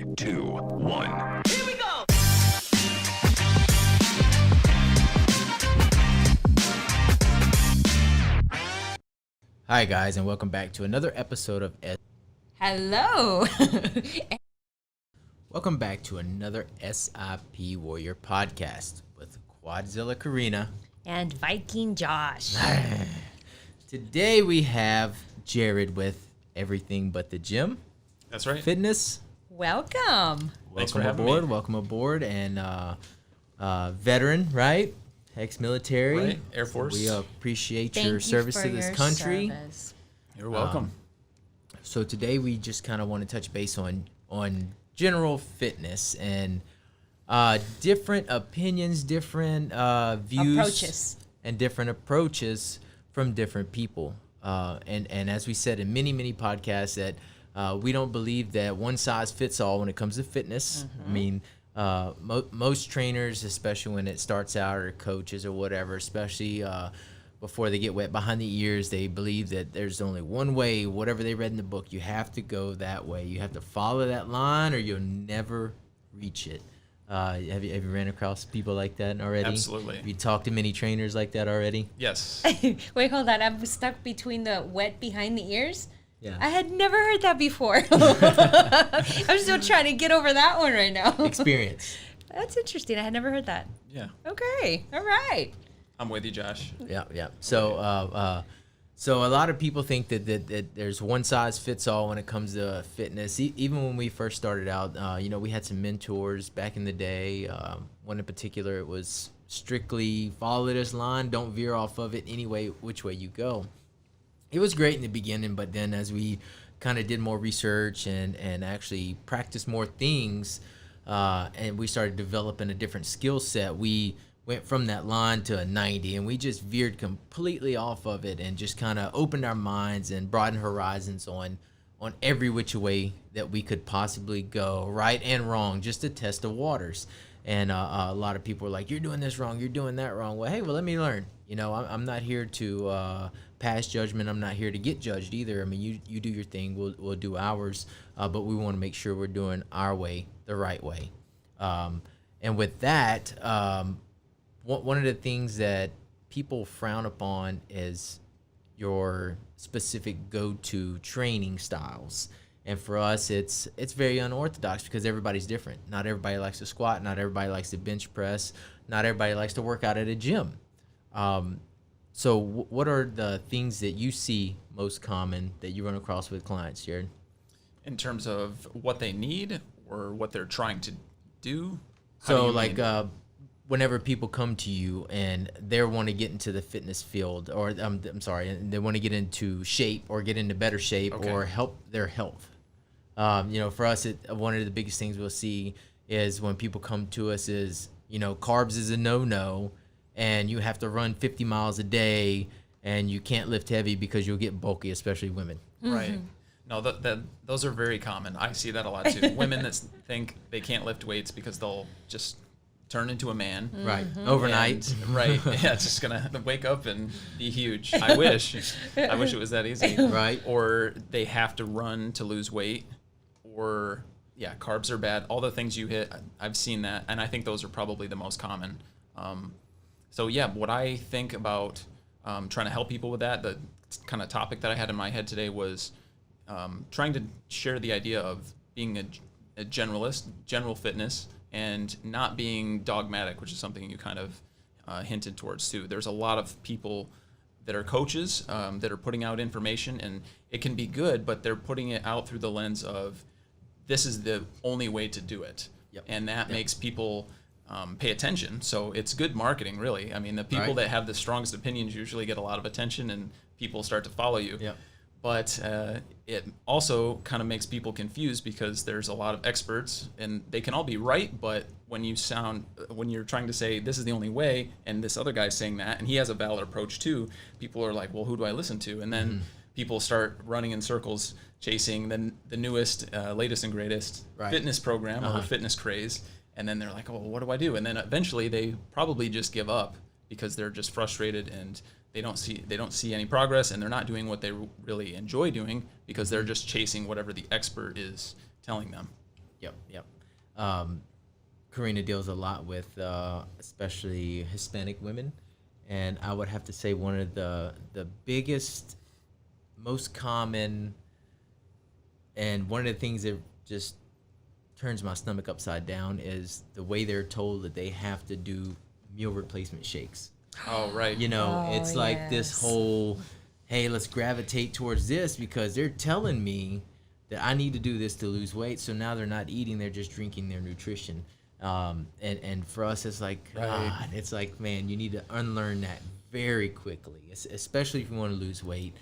2, 1. Here we go! Hi guys, and welcome back to another episode of Hello! Welcome back to another SIP Warrior podcast with Quadzilla Karina. And Viking Josh. Today we have Jared with Everything But the Gym. That's right. Fitness. Welcome. Thanks for Welcome having aboard. me. Welcome aboard. And veteran, right? Ex-military. Right. Air Force. We appreciate Thank your you service for to this your country. service. You're welcome. So today we just kind of want to touch base on general fitness and different opinions, different views, Approaches. and different approaches from different people. And as we said in many podcasts, that we don't believe that one size fits all when it comes to fitness. I mean, most trainers, especially when it starts out, or coaches or whatever, especially before they get wet behind the ears, they believe that there's only one way. Whatever they read in the book, you have to go that way. You have to follow that line, or you'll never reach it. Have you ran across people like that already? Absolutely. Have you talked to many trainers like that already? Yes. Wait, hold on. I'm stuck between the wet behind the ears. Yeah. I had never heard that before. I'm still trying to get over that one right now. Experience. That's interesting. I had never heard that. Yeah. Okay. All right. I'm with you, Josh. Yeah. So, so a lot of people think that there's one size fits all when it comes to fitness. Even when we first started out, we had some mentors back in the day. One in particular, it was strictly follow this line, don't veer off of it anyway, which way you go. It was great in the beginning, but then as we kind of did more research and actually practiced more things, and we started developing a different skill set, we went from that line to a 90, and we just veered completely off of it and just kind of opened our minds and broadened horizons on every which way that we could possibly go, right and wrong, just to test the waters. And a lot of people were like, you're doing this wrong, you're doing that wrong. Well, hey, let me learn. I'm not here to pass judgment. I'm not here to get judged either. I mean, you do your thing, we'll do ours, but we want to make sure we're doing our way the right way. And with that, one of the things that people frown upon is your specific go-to training styles. And for us, it's very unorthodox because everybody's different. Not everybody likes to squat. Not everybody likes to bench press. Not everybody likes to work out at a gym. So what are the things that you see most common that you run across with clients, Jared? In terms of what they need or what they're trying to do? So whenever people come to you and they want to get into the fitness field, or they want to get into shape or get into better shape, Okay. or help their health. For us, one of the biggest things we'll see is when people come to us is, carbs is a no-no, and you have to run 50 miles a day, and you can't lift heavy because you'll get bulky, especially women. Right. No, those are very common. I see that a lot too. Women that think they can't lift weights because they'll just turn into a man. Right. Overnight. And, right. Yeah, it's just going to wake up and be huge. I wish it was that easy. Right. Or they have to run to lose weight, or carbs are bad. All the things you hit, I've seen that, and I think those are probably the most common. What I think about trying to help people with that, the kind of topic that I had in my head today was trying to share the idea of being a generalist, general fitness, and not being dogmatic, which is something you kind of hinted towards too. There's a lot of people that are coaches that are putting out information, and it can be good, but they're putting it out through the lens of this is the only way to do it. Yep. And that Yep. makes people pay attention. So it's good marketing, really. I mean, the people Right. that have the strongest opinions usually get a lot of attention, and people start to follow you. Yep. But it also kind of makes people confused because there's a lot of experts, and they can all be right, but when you're trying to say this is the only way, and this other guy's saying that, and he has a valid approach too, people are like, well, who do I listen to? And then people start running in circles chasing the newest, latest and greatest Right. fitness program or fitness craze, and then they're like, oh, what do I do? And then eventually they probably just give up because they're just frustrated and they don't see any progress, and they're not doing what they really enjoy doing because they're just chasing whatever the expert is telling them. Yep. Karina deals a lot with especially Hispanic women, and I would have to say one of the biggest, most common, and one of the things that just turns my stomach upside down is the way they're told that they have to do meal replacement shakes. Oh, right. You know, Oh, it's like this yes. whole, hey, let's gravitate towards this because they're telling me that I need to do this to lose weight. So now they're not eating, they're just drinking their nutrition. And for us, it's like, God, it's like, man, you need to unlearn that very quickly, especially if you want to lose weight.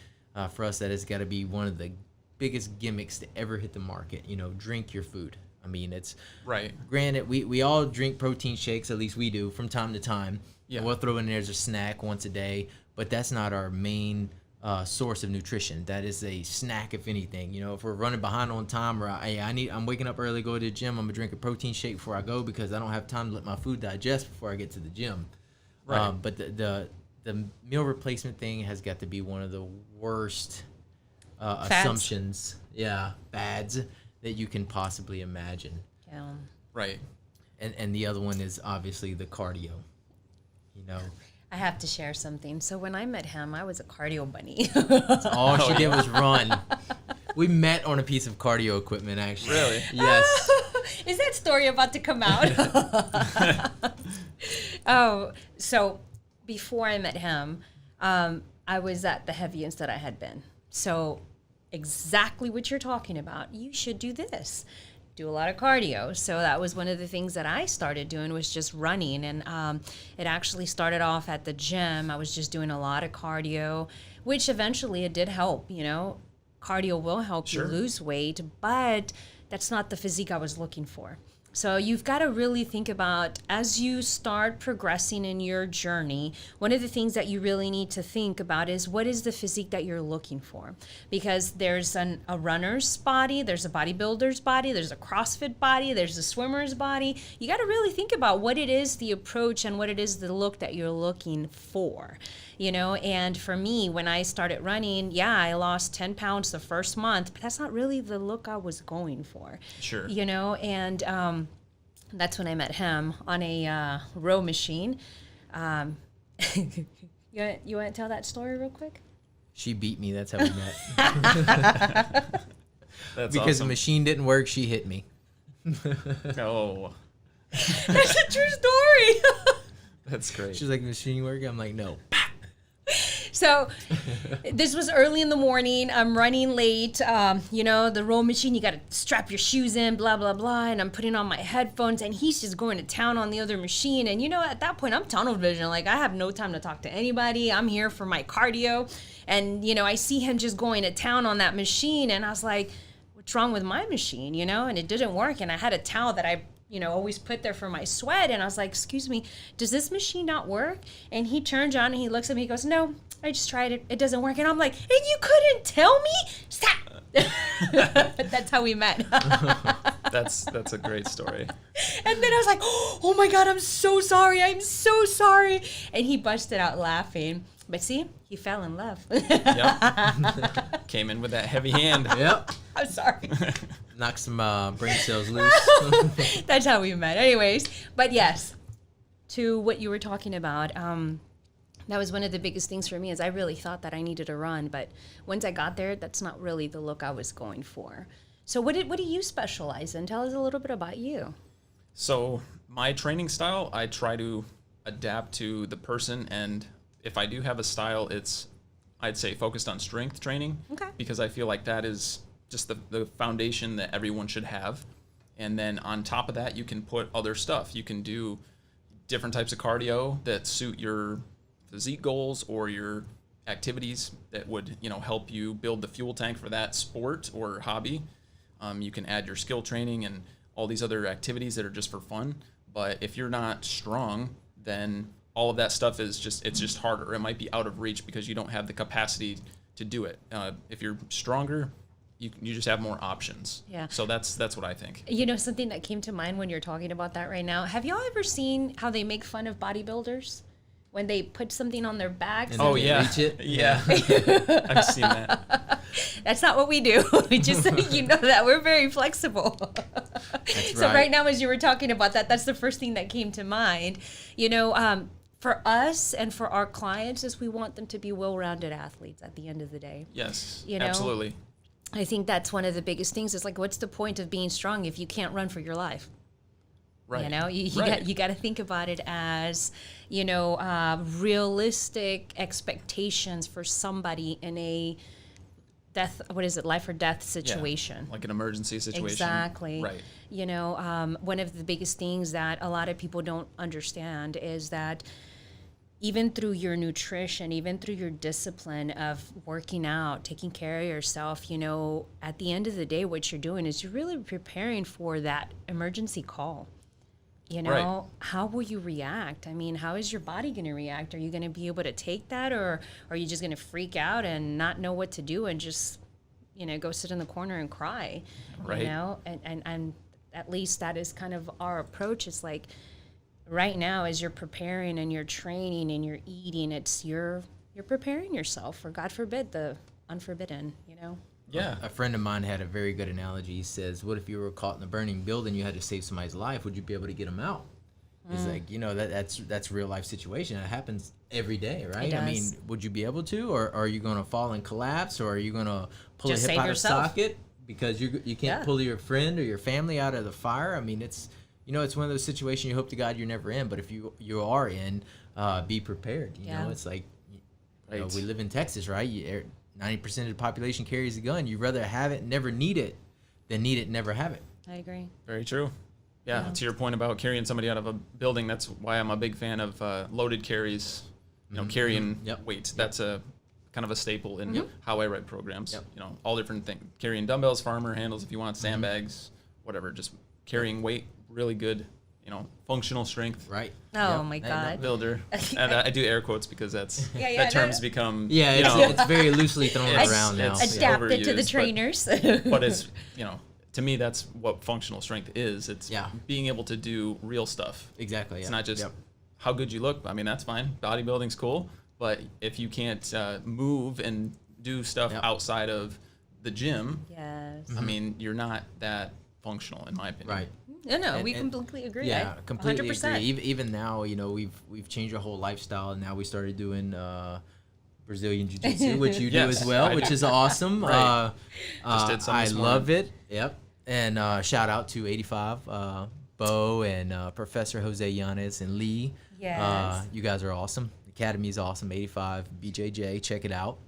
For us, that has got to be one of the biggest gimmicks to ever hit the market. You know, drink your food. I mean, it's Right. Granted, we all drink protein shakes, at least we do, from time to time. Yeah. We'll throw in there as a snack once a day, but that's not our main source of nutrition. That is a snack, if anything. You know, if we're running behind on time, or I'm waking up early, go to the gym, I'm gonna drink a protein shake before I go because I don't have time to let my food digest before I get to the gym. Right. But the meal replacement thing has got to be one of the worst assumptions, fads that you can possibly imagine. Yeah. Right. And the other one is obviously the cardio. You know, I have to share something. So when I met him, I was a cardio bunny. all she did was run. We met on a piece of cardio equipment, actually. Really? Yes. Is that story about to come out? Oh, so before I met him, I was at the heaviest that I had been. So exactly what you're talking about. You should do this. Do a lot of cardio. So that was one of the things that I started doing was just running. And it actually started off at the gym. I was just doing a lot of cardio, which eventually it did help, you know. Cardio will help Sure. you lose weight, but that's not the physique I was looking for. So you've got to really think about as you start progressing in your journey, one of the things that you really need to think about is what is the physique that you're looking for? Because there's a runner's body, there's a bodybuilder's body, there's a CrossFit body, there's a swimmer's body. You got to really think about what it is, the approach, and what it is, the look that you're looking for. You know, and for me, when I started running, I lost 10 pounds the first month, but that's not really the look I was going for. Sure. You know, and that's when I met him on a row machine. You want to tell that story real quick? She beat me. That's how we met. That's Because the awesome. machine didn't work, she hit me. Oh, That's a true story. that's great. She's like, machine work? I'm like, no. So this was early in the morning. I'm running late. You know, the row machine, you got to strap your shoes in, blah, blah, blah. And I'm putting on my headphones and he's just going to town on the other machine. And, you know, at that point, I'm tunnel vision. Like, I have no time to talk to anybody. I'm here for my cardio. And, you know, I see him just going to town on that machine. And I was like, what's wrong with my machine, you know? And it didn't work. And I had a towel that I always put there for my sweat. And I was like, excuse me, does this machine not work? And he turns on and he looks at me, he goes, no, I just tried it. It doesn't work. And I'm like, and you couldn't tell me? Stop. That's how we met. That's a great story. And then I was like, oh my God, I'm so sorry. I'm so sorry. And he busted out laughing. But see, he fell in love. Yep. Came in with that heavy hand. Yep. I'm sorry. Knock some brain cells loose. That's how we met. Anyways, but yes, to what you were talking about, that was one of the biggest things for me is I really thought that I needed to run. But once I got there, that's not really the look I was going for. So what do you specialize in? Tell us a little bit about you. So my training style, I try to adapt to the person, and if I do have a style, it's, I'd say, focused on strength training. Okay. Because I feel like that is just the foundation that everyone should have. And then on top of that, you can put other stuff. You can do different types of cardio that suit your physique goals or your activities that would, help you build the fuel tank for that sport or hobby. You can add your skill training and all these other activities that are just for fun. But if you're not strong, then all of that stuff is it's just harder. It might be out of reach because you don't have the capacity to do it. If you're stronger, you just have more options. Yeah. So that's what I think. You know, something that came to mind when you're talking about that right now. Have y'all ever seen how they make fun of bodybuilders? When they put something on their backs? And Oh then they yeah, reach it? yeah. I've seen that. That's not what we do. Just so you know that we're very flexible. That's So right. right now, as you were talking about that, that's the first thing that came to mind. You know, for us and for our clients, is we want them to be well-rounded athletes at the end of the day. Yes, You know? absolutely. I think that's one of the biggest things. Is like, what's the point of being strong if you can't run for your life? Right. You know, you Right. got to think about it as, you know, realistic expectations for somebody in a death, what is it, life or death Yeah, situation. like an emergency situation. Exactly. Right. You know, one of the biggest things that a lot of people don't understand is that even through your nutrition, even through your discipline of working out, taking care of yourself, you know, at the end of the day, what you're doing is you're really preparing for that emergency call. You know, Right. how will you react? I mean, how is your body going to react? Are you going to be able to take that, or are you just going to freak out and not know what to do and just, you know, go sit in the corner and cry? Right. You know, and at least that is kind of our approach. It's like right now, as you're preparing and you're training and you're eating, it's you're preparing yourself for, God forbid, the unforbidden. You know. Yeah. A friend of mine had a very good analogy. He says, what if you were caught in a burning building, you had to save somebody's life, would you be able to get them out? It's like, you know, that's real life situation. It happens every day, right? I mean, does. would you be able to, or are you going to fall and collapse, or are you going to pull Just a hip save out yourself. of socket because you can't Yeah. pull your friend or your family out of the fire? I mean, it's, you know, it's one of those situations you hope to God you're never in, but if you are in, be prepared. You know, it's like, you know, Right. we live in Texas, right? 90% of the population carries a gun. You'd rather have it and never need it than need it and never have it. I agree. Very true. Yeah, to your point about carrying somebody out of a building, that's why I'm a big fan of loaded carries. You know, carrying Yep. weight. That's a kind of a staple in how I write programs. Yep. You know, all different things. Carrying dumbbells, farmer handles if you want, sandbags, whatever. Just carrying weight, really good. You know, functional strength. Right. Oh Yep. my And, God. Builder. And I do air quotes because that's Yeah, that no, term's no. become Yeah, you it's, know, it's very loosely thrown It's- around now. it's- Yeah. Adapted to the overused, but- trainers. but it's, you know, to me that's what functional strength is. It's Yeah. being able to do real stuff. Exactly. It's yeah. not just Yep. how good you look. I mean, that's fine. Bodybuilding's cool, but if you can't move and do stuff Yep. outside of the gym, Yes. I mean, you're not that functional in my opinion. Right. No, And- we and- completely agree. Yeah, completely 100%. agree. Even now, you know, we've changed our whole lifestyle, and now we started doing Brazilian Jiu-Jitsu, which you do Yes, as well, I which do. is awesome. Right. Just did some I this love morning. it. Yep. And shout out to 85, Bo and Professor Jose Yanes and Lee. Yes. You guys are awesome. Academy's awesome. 85 BJJ, check it out.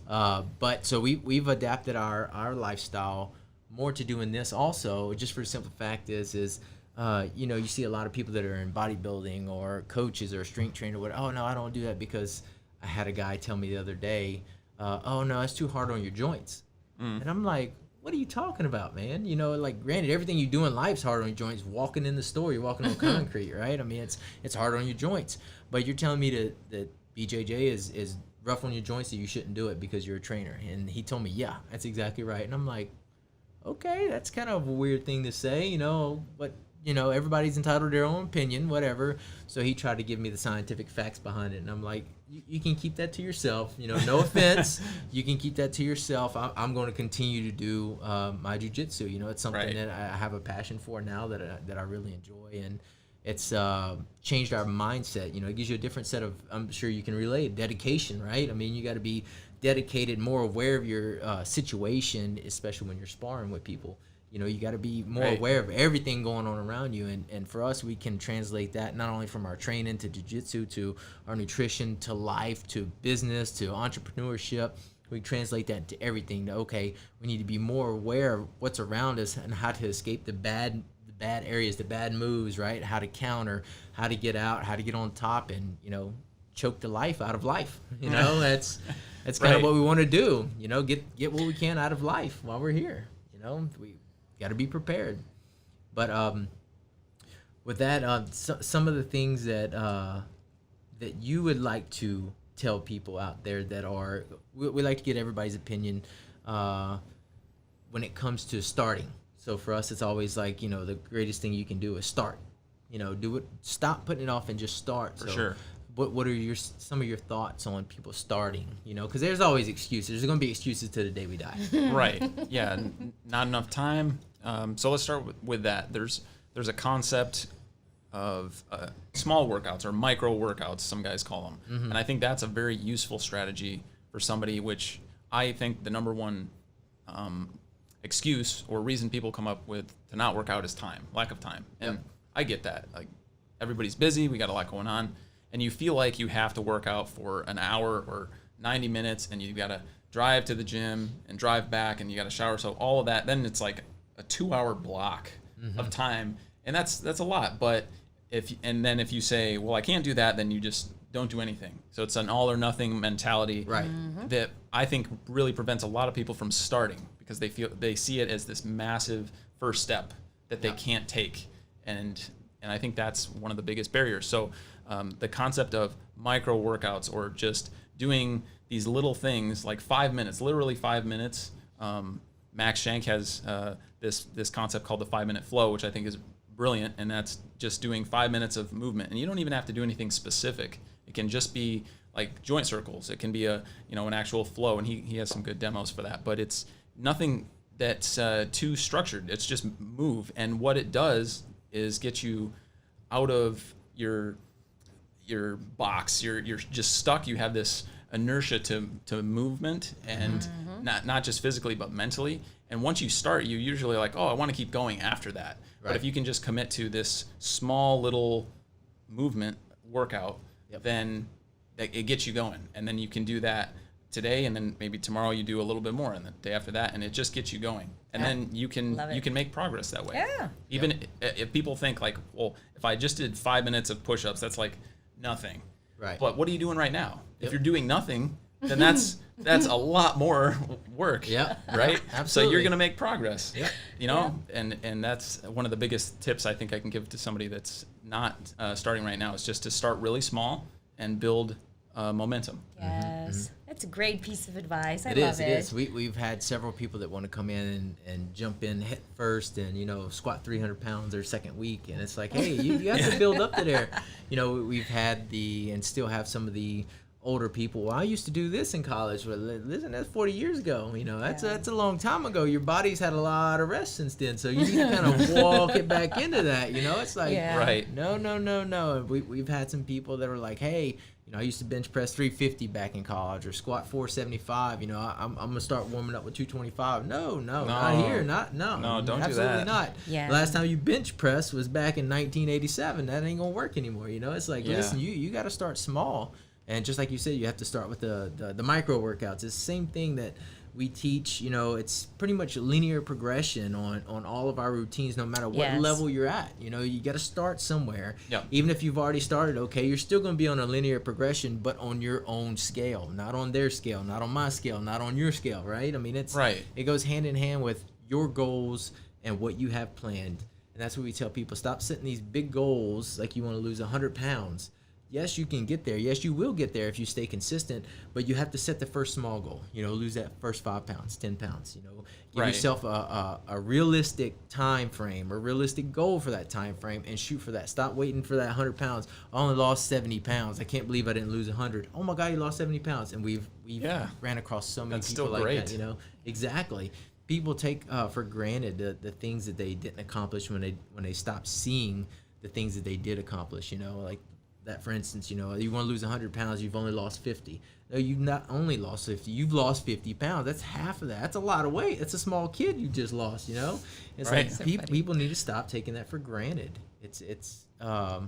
But so we've adapted our lifestyle more to doing this also, just for the simple fact is you know, you see a lot of people that are in bodybuilding or coaches or strength trainer, oh no, I don't do that because I had a guy tell me the other day, oh no, it's too hard on your joints. And I'm like, what are you talking about, man? You know, like, granted, everything you do in life's hard on your joints. Walking in the store, you're walking on concrete, right? I mean, it's hard on your joints. But you're telling me that BJJ is rough on your joints, that you shouldn't do it because you're a trainer. And he told me, yeah, that's exactly right. And I'm like, okay, that's kind of a weird thing to say, you know, but, you know, everybody's entitled to their own opinion, whatever. So he tried to give me the scientific facts behind it. And I'm like, you can keep that to yourself. You know, no offense. You can keep that to yourself. I'm going to continue to do my jiu-jitsu. You know, it's something Right. that I have a passion for now that I really enjoy. And it's changed our mindset. You know, it gives you a different set of, I'm sure you can relate, dedication, right? I mean, you got to be dedicated, more aware of your situation, especially when you're sparring with people. You know, you got to be more Right. aware of everything going on around you. And for us, we can translate that not only from our training to jiu-jitsu, to our nutrition, to life, to business, to entrepreneurship. We translate that to everything. To, okay, we need to be more aware of what's around us and how to escape the bad areas, the bad moves, right? How to counter, how to get out, how to get on top, and, you know, choke the life out of life. You know, that's kind of Right. what we want to do. You know, get what we can out of life while we're here. You know, we got to be prepared. But with that, some of the things that that you would like to tell people out there that are, we like to get everybody's opinion when it comes to starting. So for us, it's always like, you know, the greatest thing you can do is start. You know, do it. Stop putting it off and just start. For So sure. what are some of your thoughts on people starting? You know, because there's always excuses. There's going to be excuses to the day we die. Right. Yeah. Not enough time. So let's start with that. There's a concept of small workouts or micro workouts, some guys call them. Mm-hmm. And I think that's a very useful strategy for somebody, which I think the number one excuse or reason people come up with to not work out is time, lack of time. And I get that. Like, everybody's busy, we got a lot going on, and you feel like you have to work out for an hour or 90 minutes, and you got to drive to the gym and drive back, and you got to shower. So all of that, then it's like a 2-hour block of time, and that's a lot. But if you say, well, I can't do that, then you just don't do anything. So it's an all or nothing mentality, Right. that I think really prevents a lot of people from starting, because they see it as this massive first step that they can't take, and I think that's one of the biggest barriers. So the concept of micro workouts, or just doing these little things like 5 minutes, literally 5 minutes. Max Shank has this concept called the 5-minute flow, which I think is brilliant, and that's just doing 5 minutes of movement, and you don't even have to do anything specific. It can just be like joint circles. It can be an actual flow, and he has some good demos for that. But it's nothing that's too structured. It's just move, and what it does is get you out of your box. You're just stuck. You have this inertia to movement, and not just physically but mentally. And once you start, you usually like, oh, I want to keep going after that. Right. But if you can just commit to this small little movement workout, then it gets you going. And then you can do that today, and then maybe tomorrow you do a little bit more, and the day after that, and it just gets you going. And then you can make progress that way. Yeah. Even if people think like, well, if I just did 5 minutes of push-ups, that's like nothing. Right. But what are you doing right now? If you're doing nothing, then that's a lot more work. Yeah. Right? Absolutely. So you're going to make progress. Yeah. You know, and that's one of the biggest tips I think I can give to somebody that's not starting right now, is just to start really small and build momentum. Yes. That's a great piece of advice. I It love is. It is. We've had several people that want to come in and jump in head first and, squat 300 pounds their second week. And it's like, hey, you have to build up to there. We've had and still have some of the older people. Well, I used to do this in college. Well, listen, that's 40 years ago. That's a long time ago. Your body's had a lot of rest since then. So you need to kind of walk it back into that. It's like, Right. No. We've had some people that were like, hey, I used to bench press 350 back in college, or squat 475. I'm gonna start warming up with 225. No, not here. No, don't do absolutely that. not. Yeah. Last time you bench press was back in 1987. That ain't gonna work anymore. It's like, listen, you got to start small, and just like you said, you have to start with the micro workouts. It's the same thing that we teach. It's pretty much a linear progression on all of our routines, no matter what level you're at. You got to start somewhere. Yeah. Even if you've already started, okay, you're still going to be on a linear progression, but on your own scale, not on their scale, not on my scale, not on your scale, right? I mean, it goes hand in hand with your goals and what you have planned. And that's what we tell people. Stop setting these big goals like you want to lose 100 pounds. Yes, you can get there. Yes, you will get there if you stay consistent, but you have to set the first small goal. Lose that first 5 pounds, 10 pounds. Give yourself a realistic time frame, a realistic goal for that time frame, and shoot for that. Stop waiting for that 100 pounds. I only lost 70 pounds. I can't believe I didn't lose 100. Oh my God, you lost 70 pounds. And we've ran across so many people like that. Exactly. People take for granted the things that they didn't accomplish when they stopped seeing the things that they did accomplish. Like that, for instance, you want to lose 100 pounds, you've only lost 50. No, you've not only lost 50, you've lost 50 pounds. That's half of that. That's a lot of weight. That's a small kid you just lost, It's Right. like people need to stop taking that for granted. It's a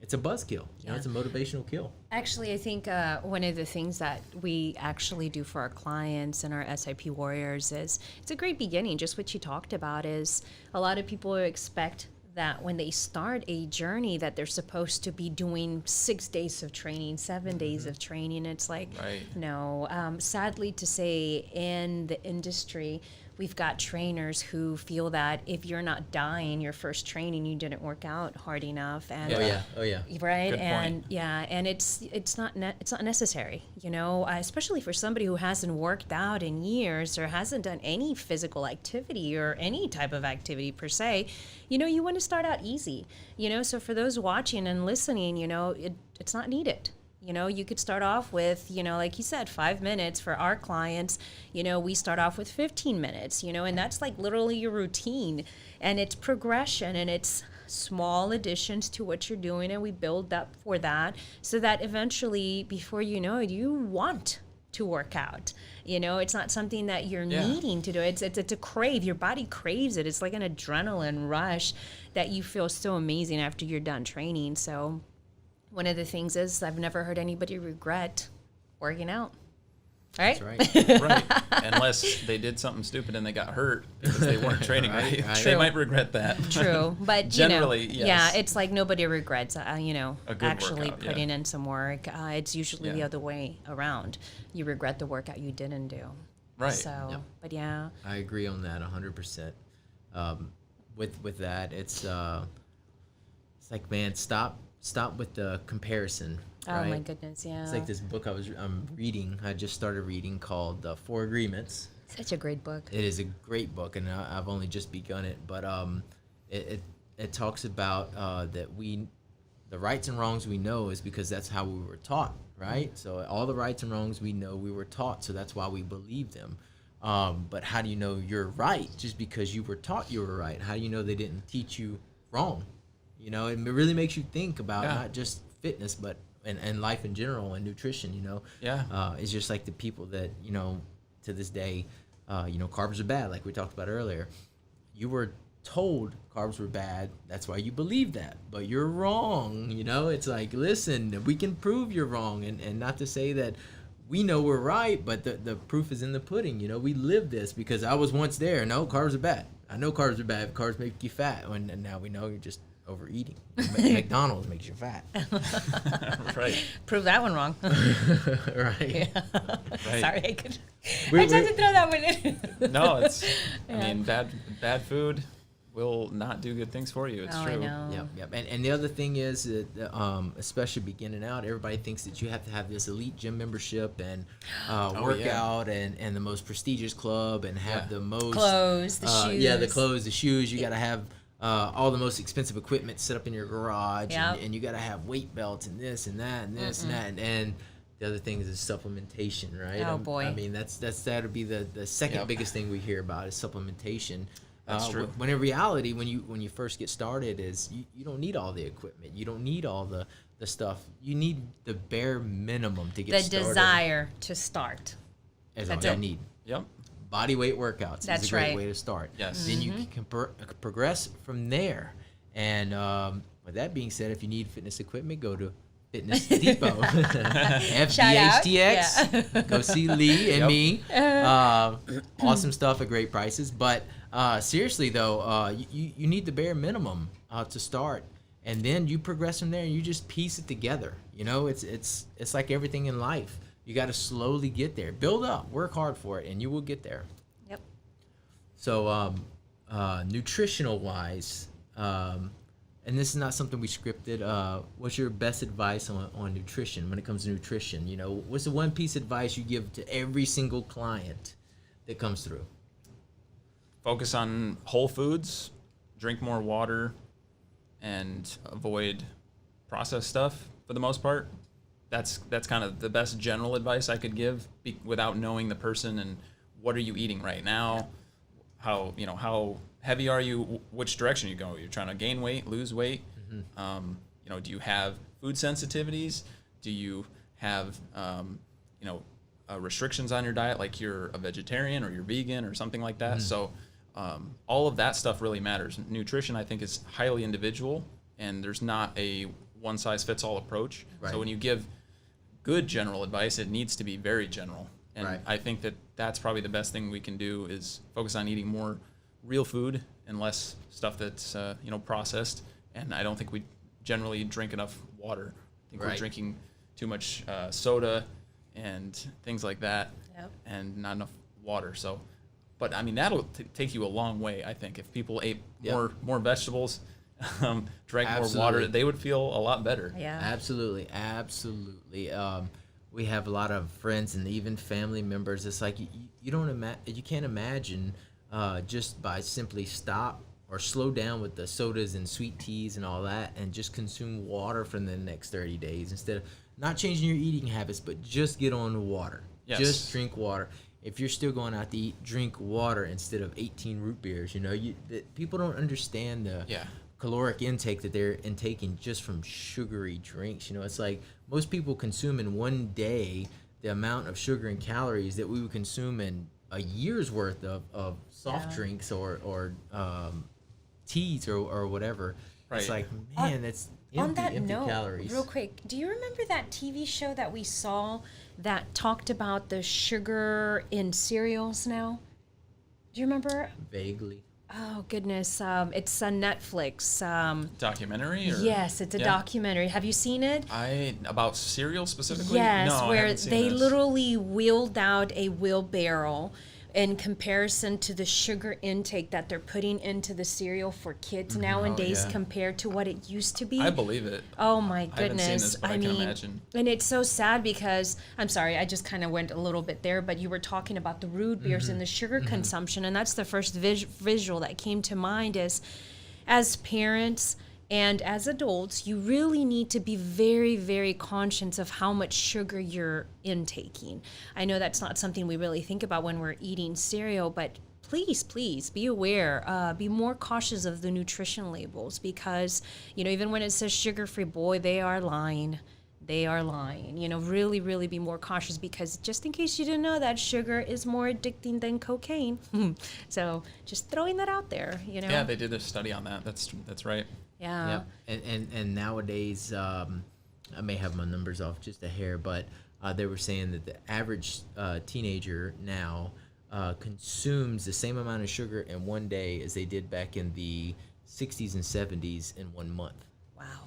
buzzkill. It's a motivational kill. Actually, I think one of the things that we actually do for our clients and our SIP warriors is, it's a great beginning. Just what you talked about is, a lot of people expect that when they start a journey that they're supposed to be doing 6 days of training, 7 days of training. It's like, no. Sadly to say, in the industry, we've got trainers who feel that if you're not dying your first training, you didn't work out hard enough. And Oh yeah. right. Good and point. and it's not necessary, especially for somebody who hasn't worked out in years or hasn't done any physical activity or any type of activity per se. You want to start out easy. So for those watching and listening, it's not needed. You know, you could start off with, you know, like you said, 5 minutes. For our clients, you know, we start off with 15 minutes, you know, and that's like literally your routine. And it's progression, and it's small additions to what you're doing, and we build up for that so that eventually, before you know it, you want to work out. You know, it's not something that you're needing to do. It's a crave. Your body craves it. It's like an adrenaline rush that you feel so amazing after you're done training. So one of the things is I've never heard anybody regret working out. Right? That's right. Right. Unless they did something stupid and they got hurt because they weren't training right. Right. They might regret that. True. But generally, you know, yes. yeah, it's like nobody regrets, you know, A good actually workout, putting in some work. It's usually the Yeah. other way around. You regret the workout you didn't do. Right. So, Yep. but yeah. I agree on that 100%. With that, it's like, man, stop with the comparison. Oh right? my goodness, yeah. It's like this book I'm reading. I just started reading called Four Agreements. Such a great book. It is a great book, and I've only just begun it. But it talks about that the rights and wrongs we know is because that's how we were taught, right? So all the rights and wrongs we know we were taught, so that's why we believe them. But how do you know you're right just because you were taught you were right? How do you know they didn't teach you wrong? You know, it really makes you think about not just fitness, but and life in general and nutrition. You know, it's just like the people that, you know, to this day, you know, carbs are bad, like we talked about earlier. You were told carbs were bad, that's why you believe that, but you're wrong. You know, it's like, listen, we can prove you're wrong, and not to say that we know we're right, but the proof is in the pudding. You know, we live this because I was once there. No, carbs are bad. I know carbs are bad. Carbs make you fat, and now we know you're just overeating. McDonald's makes you fat. Right. Prove that one wrong. Right. Right. Sorry, I could. We- I tried to throw that one in. No, it's. I mean, bad food will not do good things for you. It's Oh, true. I know. Yep. And the other thing is that, especially beginning out, everybody thinks that you have to have this elite gym membership and workout and the most prestigious club and have the most Clothes, the shoes. Yeah, the clothes, the shoes. You got to have all the most expensive equipment set up in your garage, Yep. and you got to have weight belts and this and that and this and that and the other thing is supplementation, right? Oh, boy. I mean, that would be the second biggest thing we hear about is supplementation. That's true. When in reality, when you first get started, is you don't need all the equipment. You don't need all the stuff. You need the bare minimum to get The started. desire to start. Is all That's you it. need. Yep. Body weight workouts That's is a great right. way to start. Yes. Then you can progress from there. And with that being said, if you need fitness equipment, go to Fitness Depot. FDHTX. Go see Lee and me. Awesome stuff at great prices. But seriously though, you need the bare minimum to start, and then you progress from there and you just piece it together. You know, it's like everything in life. You got to slowly get there. Build up, work hard for it, and you will get there. Yep. So, nutritional wise, and this is not something we scripted. What's your best advice on nutrition when it comes to nutrition? You know, what's the one piece of advice you give to every single client that comes through? Focus on whole foods, drink more water, and avoid processed stuff for the most part. That's kind of the best general advice I could give without knowing the person and what are you eating right now, how heavy are you, which direction you go. You're trying to gain weight, lose weight. Do you have food sensitivities? Do you have restrictions on your diet, like you're a vegetarian or you're vegan or something like that? So all of that stuff really matters. Nutrition, I think, is highly individual, and there's not a one-size-fits-all approach. Right. So when you give good general advice, it needs to be very general. And Right. I think that's probably the best thing we can do is focus on eating more real food and less stuff that's processed. And I don't think we generally drink enough water. I think we're Right. drinking too much soda and things like that, Yep. and not enough water. So, but I mean that'll take you a long way. I think if people ate more vegetables, drank more water, Absolutely. they would feel a lot better. Yeah. Absolutely. We have a lot of friends and even family members. It's like you can't imagine just by simply stop or slow down with the sodas and sweet teas and all that, and just consume water for the next 30 days instead of not changing your eating habits, but just get on water. Yes. Just drink water. If you're still going out to eat, drink water instead of 18 root beers. People don't understand the caloric intake that they're intaking just from sugary drinks. It's like most people consume in one day the amount of sugar and calories that we would consume in a year's worth of soft drinks or teas or whatever. Right. It's like, man, that's on that empty note, calories. real quick, do you remember that TV show that we saw that talked about the sugar in cereals now? Do you remember? Vaguely. Oh, goodness. It's on Netflix. Documentary? Or? Yes, it's a documentary. Have you seen it? About cereal specifically? Yes, No, I where haven't seen they this. literally wheeled out a wheelbarrow in comparison to the sugar intake that they're putting into the cereal for kids nowadays yeah. compared to what it used to be. I believe it. Oh my I haven't goodness. seen this, but I can imagine. And it's so sad because, I'm sorry, I just kind of went a little bit there, but you were talking about the root beers and the sugar consumption, and that's the first visual that came to mind is, as parents and as adults, you really need to be very, very conscious of how much sugar you're intaking. I know that's not something we really think about when we're eating cereal, but please be aware. Be more cautious of the nutrition labels because, even when it says sugar-free, boy, they are lying. They are lying. Really, really be more cautious because just in case you didn't know that sugar is more addicting than cocaine. So just throwing that out there, Yeah, they did a study on that. That's right. Yeah. Yep. And nowadays, I may have my numbers off just a hair, but they were saying that the average teenager now consumes the same amount of sugar in one day as they did back in the 60s and 70s in 1 month. Wow.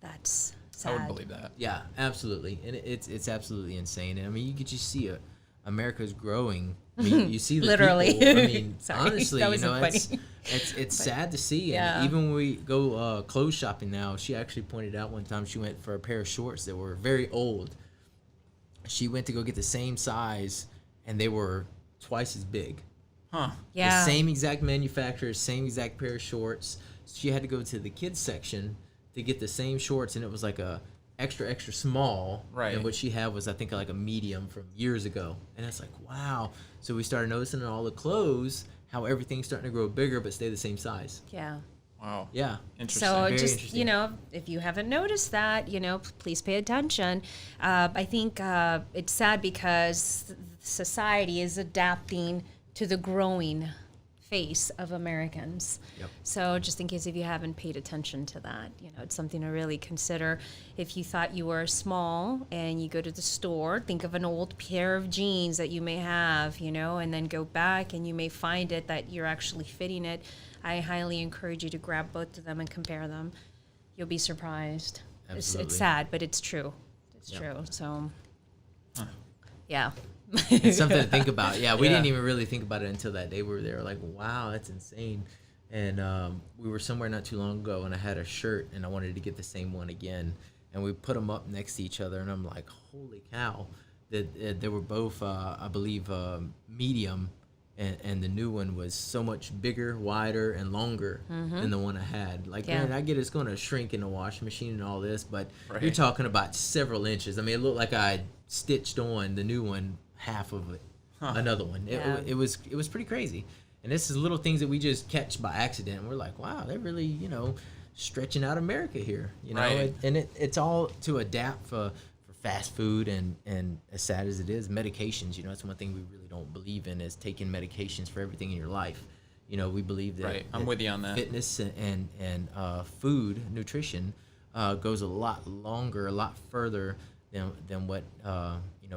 That's sad. I would believe that. Yeah, absolutely. And it's absolutely insane. And I mean, you could just see America's growing. I mean, you see the Literally. people. I mean, Sorry, honestly, that wasn't funny. it's sad to see. Yeah. And even when we go clothes shopping now, she actually pointed out one time she went for a pair of shorts that were very old. She went to go get the same size, and they were twice as big. Huh. Yeah. The same exact manufacturer, same exact pair of shorts. She had to go to the kids section to get the same shorts, and it was like a extra small. Right. And what she had was, I think, like a medium from years ago. And it's like, wow. So we started noticing in all the clothes how everything's starting to grow bigger but stay the same size. Yeah. Wow. Yeah. Interesting. So Very just, interesting. if you haven't noticed that, please pay attention. I think it's sad because society is adapting to the growing face of Americans. Yep. So just in case if you haven't paid attention to that, it's something to really consider. If you thought you were small and you go to the store, think of an old pair of jeans that you may have, and then go back and you may find it that you're actually fitting it. I highly encourage you to grab both of them and compare them. You'll be surprised. Absolutely. It's sad, but it's true. It's Yep. true. So, yeah. It's something to think about. Yeah, we Yeah. didn't even really think about it until that day we were there. Like, wow, that's insane. And we were somewhere not too long ago, and I had a shirt, and I wanted to get the same one again. And we put them up next to each other, and I'm like, holy cow. That they were both, I believe, medium, and the new one was so much bigger, wider, and longer than the one I had. Like, Yeah. man, I get it's going to shrink in the washing machine and all this, but Right. you're talking about several inches. I mean, it looked like I stitched on the new one half of it, another one. Yeah. It was pretty crazy. And this is little things that we just catch by accident. And we're like, wow, they're really, stretching out America here. Right. And it's all to adapt for fast food and as sad as it is, medications. That's one thing we really don't believe in is taking medications for everything in your life. We believe that, Right. I'm that with you on that. fitness and food, nutrition, goes a lot longer, a lot further than what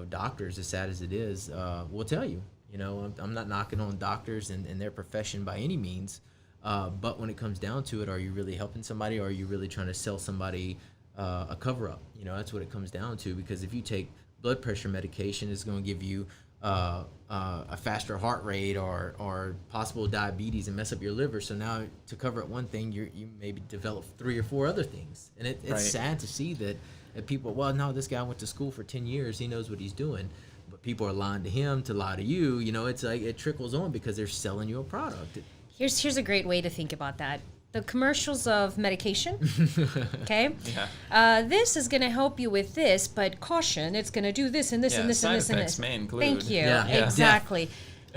doctors, as sad as it is, will tell you. I'm not knocking on doctors and their profession by any means, but when it comes down to it, are you really helping somebody, or are you really trying to sell somebody a cover-up? That's what it comes down to, because if you take blood pressure medication, it's going to give you a faster heart rate or possible diabetes and mess up your liver. So now to cover up one thing, you maybe develop 3 or 4 other things. And it's Right. sad to see that people, well, no, this guy went to school for 10 years. He knows what he's doing. But people are lying to him to lie to you. It's like it trickles on because they're selling you a product. Here's a great way to think about that. the commercials of medication. Okay. Yeah. This is going to help you with this, but caution, it's going to do this and this and this side and this and effects this. may include. Thank you. Yeah. Yeah. Exactly.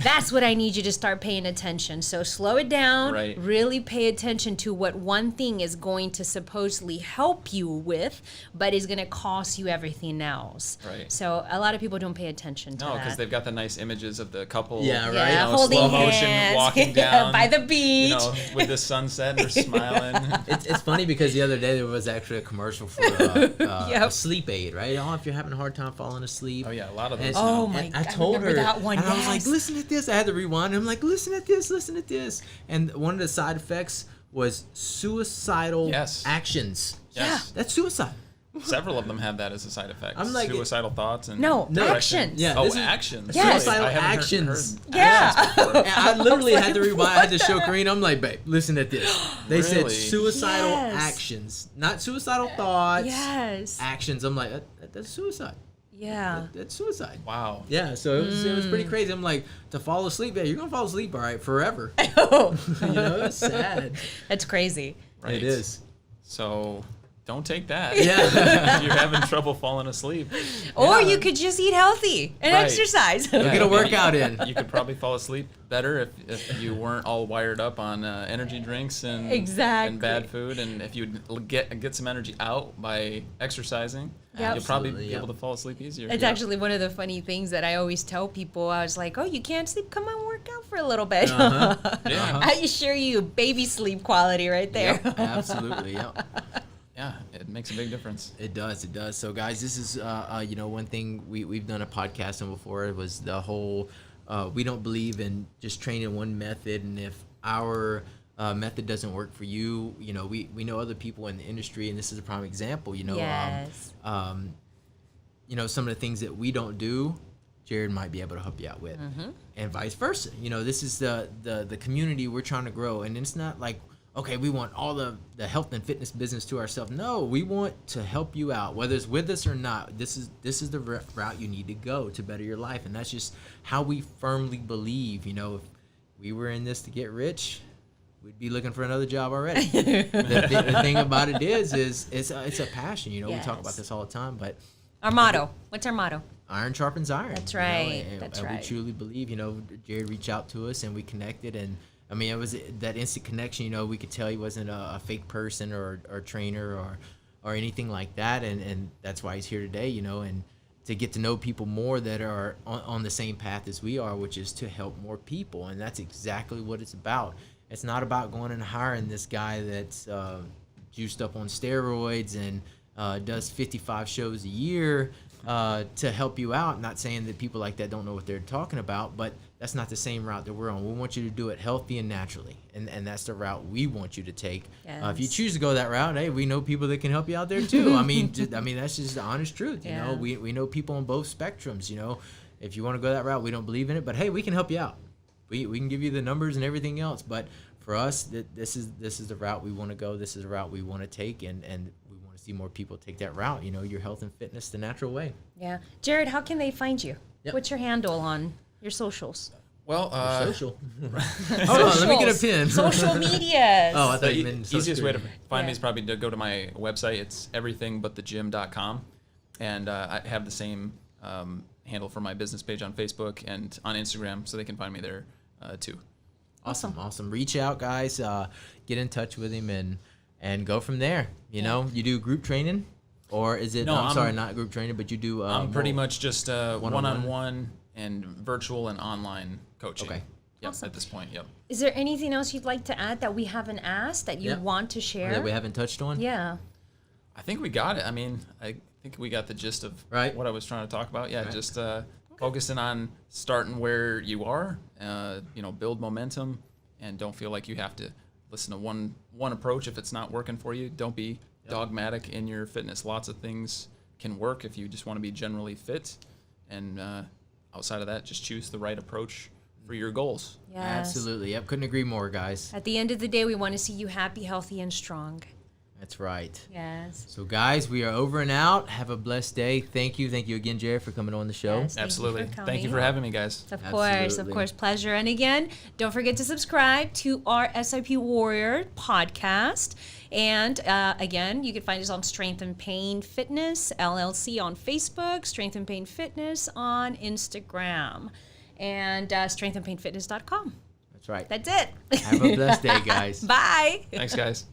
That's what I need you to start paying attention. So slow it down. Right. Really pay attention to what one thing is going to supposedly help you with, but is going to cost you everything else. Right. So a lot of people don't pay attention to No, that. because they've got the nice images of the couple. Yeah, right. Yeah, You know, holding slow motion hands walking down by the beach. You know, with the sunset, they're smiling. It's funny because the other day there was actually a commercial for a sleep aid, right? Oh, if you're having a hard time falling asleep. Oh yeah, a lot of those. And, now. Oh my and I God, I told remember her, that one, and I was like, yes. listen at this. I had to rewind. I'm like, listen at this, listen at this. And one of the side effects was suicidal Yes. actions. Yes. That's suicide. Several of them have that as a side effect. I'm like- suicidal thoughts and No, depression. actions. Yeah, Oh, this is- actions. Yes. Suicidal I haven't actions. Heard Yeah. actions before. And I literally I was had to like, rewind. I had to show Karina. I'm like, babe, listen at this. They said Really? suicidal Yes. actions, not suicidal thoughts. Yes. Actions. I'm like, that's suicide. Yeah. That's suicide. Wow. Yeah, so it was pretty crazy. I'm like, to fall asleep, yeah, you're gonna fall asleep, all right, forever. Oh, You know, it's sad. that's crazy. Right. It is. So don't take that. Yeah. If you're having trouble falling asleep. Or Yeah. you could just eat healthy and Right. exercise. Get a you- workout in. You could probably fall asleep better if you weren't all wired up on energy drinks and Exactly. bad food, and if you get some energy out by exercising, Yep. you'll probably Absolutely, be yep. able to fall asleep easier. It's actually one of the funny things that I always tell people. I was like, oh, you can't sleep? Come on, work out for a little bit. Yeah. I assure you, baby sleep quality right there. Absolutely, yeah. Yeah, it makes a big difference. It does, it does. So, guys, this is, one thing we've done a podcast on before. It was the whole, we don't believe in just training one method, and if our method doesn't work for you, we know other people in the industry, and this is a prime example. Yes. Some of the things that we don't do, Jared might be able to help you out with, and vice versa. This is the community we're trying to grow, and it's not like, okay, we want all the health and fitness business to ourselves. No, we want to help you out, whether it's with us or not. This is the route you need to go to better your life, and that's just how we firmly believe. If we were in this to get rich, we'd be looking for another job already. the thing about it is it's a passion. We talk about Yes. this all the time, but Our motto. What's our motto? iron sharpens iron. That's right. And That's we right. truly believe. Jared reached out to us and we connected, and I mean, it was that instant connection. We could tell he wasn't a fake person or trainer or anything like that, and that's why he's here today. And to get to know people more that are on the same path as we are, which is to help more people, and that's exactly what it's about. It's not about going and hiring this guy that's juiced up on steroids and does 55 shows a year to help you out. Not saying that people like that don't know what they're talking about, but that's not the same route that we're on. We want you to do it healthy and naturally, and that's the route we want you to take. If you Yes. choose to go that route, hey, we know people that can help you out there too. I mean, that's just the honest truth. Yeah. We know people on both spectrums. If you want to go that route, we don't believe in it, but hey, we can help you out. We can give you the numbers and everything else, but for us, this is the route we want to go. This is the route we want to take, and we want to see more people take that route. Your health and fitness the natural way. Yeah. Jared, how can they find you? Yep. What's your handle on your socials? Well, Social. Hold on, let me get a pen. Social medias. Oh, I the thought you meant easiest way to Social find Yeah. me is probably to go to my website. It's everythingbutthegym.com, and I have the same handle for my business page on Facebook and on Instagram, so they can find me there too. Awesome. Reach out, guys. Get in touch with him and go from there. You do group training, or is it? No, I'm I'm- sorry, not group training, but you do. I'm pretty more- much just one-on-one and virtual and online coaching. Okay. Yep, Awesome. at this point, yep. Is there anything else you'd like to add that we haven't asked that you Yeah. want to share? that we haven't touched on. Yeah. I think we got it. I mean, I think we got the gist of Right. what I was trying to talk about. Yeah, Right. just focusing on starting where you are, build momentum, and don't feel like you have to listen to one approach if it's not working for you. Don't be dogmatic in your fitness. Lots of things can work if you just want to be generally fit, and outside of that, just choose the right approach for your goals. Yes. Absolutely. Yep. Couldn't agree more, guys. At the end of the day, we want to see you happy, healthy, and strong. That's right. Yes. So, guys, we are over and out. Have a blessed day. Thank you. Thank you again, Jared, for coming on the show. Yes. Thank you Absolutely. for Thank you for coming. having me, guys. Of course, pleasure. And again, don't forget to subscribe to our SIP Warrior podcast. And again, you can find us on Strength and Pain Fitness LLC on Facebook, Strength and Pain Fitness on Instagram, and strengthandpainfitness.com. That's right. That's it. Have a blessed day, guys. Bye. Thanks, guys.